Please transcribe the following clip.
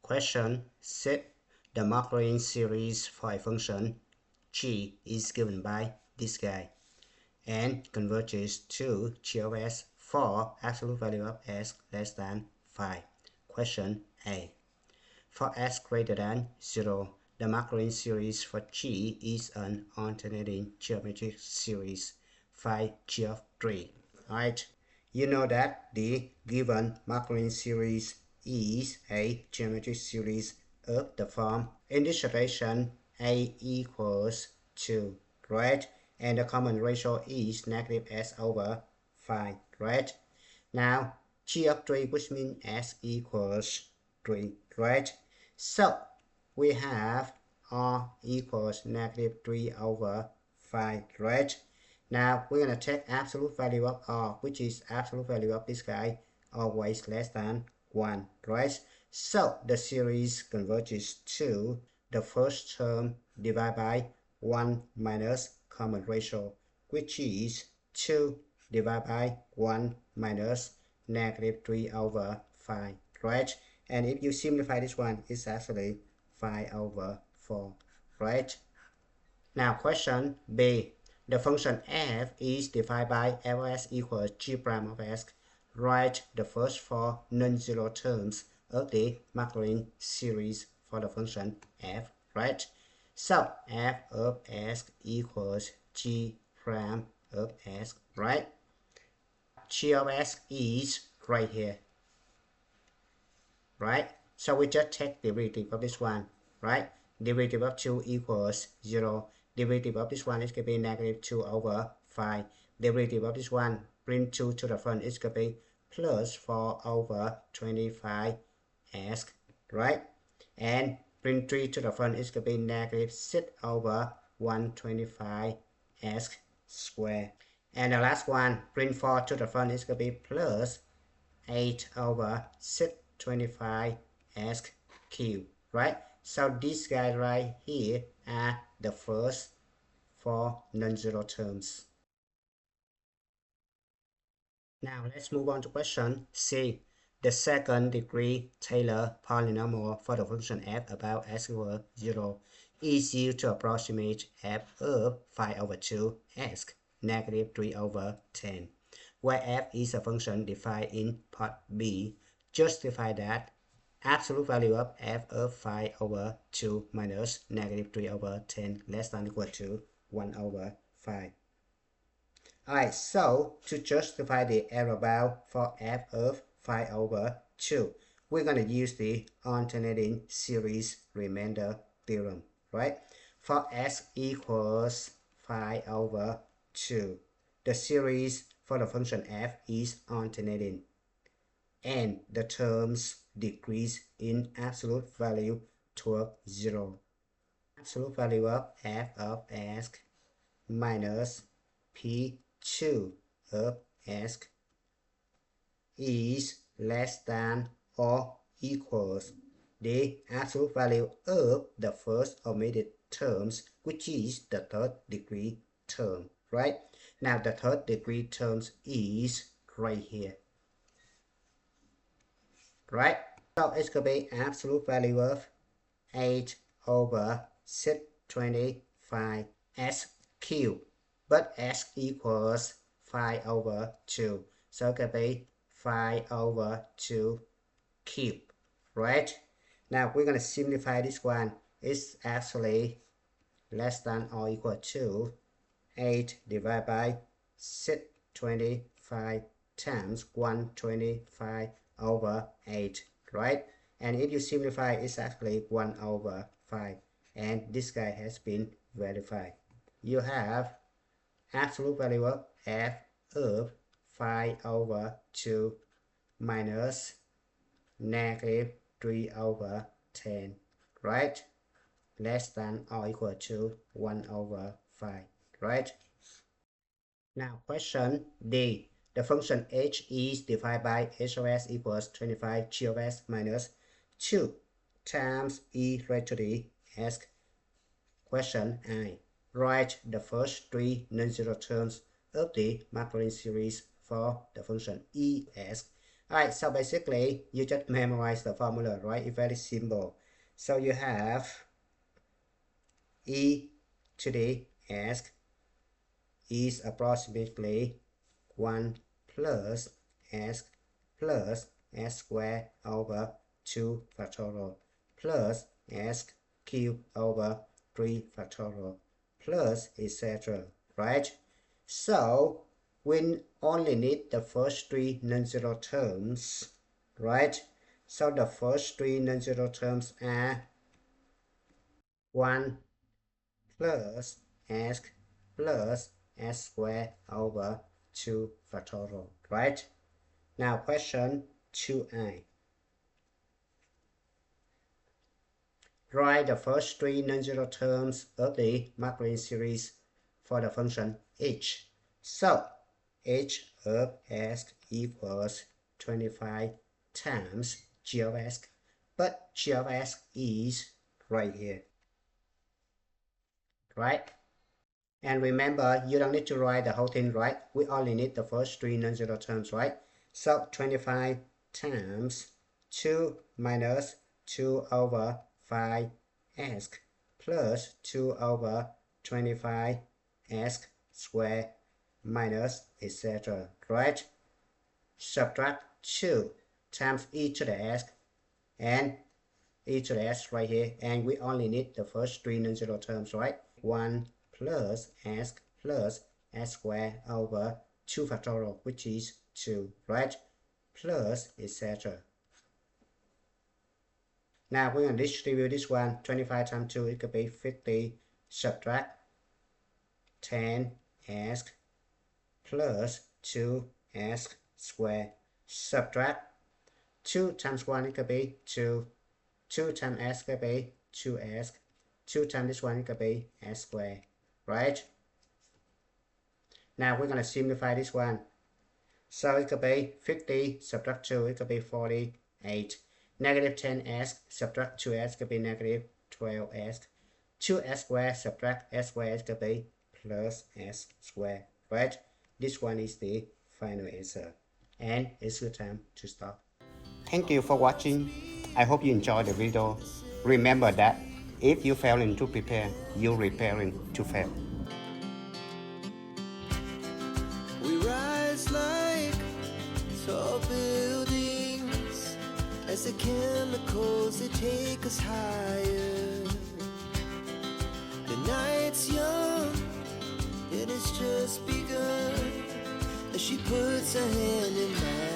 Question: set the Maclaurin series for a function g is given by this guy and converges to g of s for absolute value of s less than 5. Question A. For s greater than 0, the Maclaurin series for g is an alternating geometric series phi g of 3. Alright, you know that the given Maclaurin series is a geometric series of the form, in this situation, a equals 2, right? And the common ratio is negative s over 5, right? Now, g of 3, which means s equals 3, right? So, we have r equals negative 3 over 5, right? Now, we're going to take absolute value of r, which is absolute value of this guy, always less than 1, right? So, the series converges to the first term divided by 1 minus common ratio, which is 2 divided by 1 minus negative 3 over 5, right? And if you simplify this one, it's actually 5 over 4, right? Now question B. The function f is defined by f of s equals g prime of s. Write the first four non-zero terms of the Maclaurin series for the function f, right? So f of s equals g prime of s, right? G of s is right here, right? So we just take the derivative of this one, right? Derivative of 2 equals 0. Derivative of this one is going to be negative 2 over 5. Derivative of this one, bring 2 to the front, is going to be plus 4 over 25 s, right? And bring 3 to the front, is going to be negative 6 over 125 s squared. And the last one, bring 4 to the front, is going to be plus 8 over 625 s cubed, right? So this guy right here are the first four non-zero terms. Now let's move on to question C. The second degree Taylor polynomial for the function f about s equals 0 is used to approximate f of 5 over 2 s negative 3 over 10. Where f is a function defined in part B, justify that absolute value of f of 5 over 2 minus negative 3 over 10 less than or equal to 1 over 5. Alright, so to justify the error bound for f of 5 over 2, we're going to use the alternating series remainder theorem, right? For s equals 5 over 2, the series for the function f is alternating, and the terms decrease in absolute value toward 0. Absolute value of f of s minus p2 of s is less than or equals the absolute value of the first omitted terms, which is the third degree term, right? Now the third degree terms is right here, right? So it's going to be absolute value of 8 over 625 s cubed, but s equals 5 over 2, so it could be 5 over 2 cubed, right? Now we're going to simplify this one. It's actually less than or equal to 8 divided by 625 times 125 over 8, right? And if you simplify, it's actually 1 over 5. And this guy has been verified. You have absolute value of f of 5 over 2 minus negative 3 over 10, right? Less than or equal to 1 over 5, right? Now question D. The function h is defined by h of s equals 25 g of s minus 2 times e raised to the s. Question I. Write the first three non-zero terms of the Maclaurin series for the function es Alright, so basically you just memorize the formula, right? It's very simple. So you have e to the s is approximately 1 plus s squared over 2 factorial plus s cubed over 3 factorial plus etc. Right? So we only need the first three non-zero terms, right? So the first three non-zero terms are 1 plus s squared over 2 factorial, right? Now question 2i. Write the first three non-zero terms of the Maclaurin series for the function h. So h of s equals 25 times g of s, but g of s is right here, right? And remember, you don't need to write the whole thing, right? We only need the first three non-zero terms, right? So 25 times 2 minus 2 over 5s plus 2 over 25s squared minus etc. Right? Subtract 2 times e to the s and e to the s right here, and we only need the first three non-zero terms, right? 1 plus s squared over 2 factorial, which is 2, right? Plus etc. Now we're going to distribute this one. 25 times 2, it could be 50. Subtract 10s plus 2s squared. Subtract 2 times 1, it could be 2. 2 times s could be 2s. 2 times this one, it could be s squared, right? Now we're going to simplify this one. So it could be 50, subtract 2, it could be 48. Negative 10s, subtract 2s could be negative 12s. 2s squared, subtract s squared, it could be plus s squared, right? This one is the final answer. And it's your time to stop. Thank you for watching. I hope you enjoyed the video. Remember that if you failing to prepare, you're preparing to fail. We rise like tall buildings as the chemicals they take us higher. The night's young and it's just begun as she puts her hand in mine.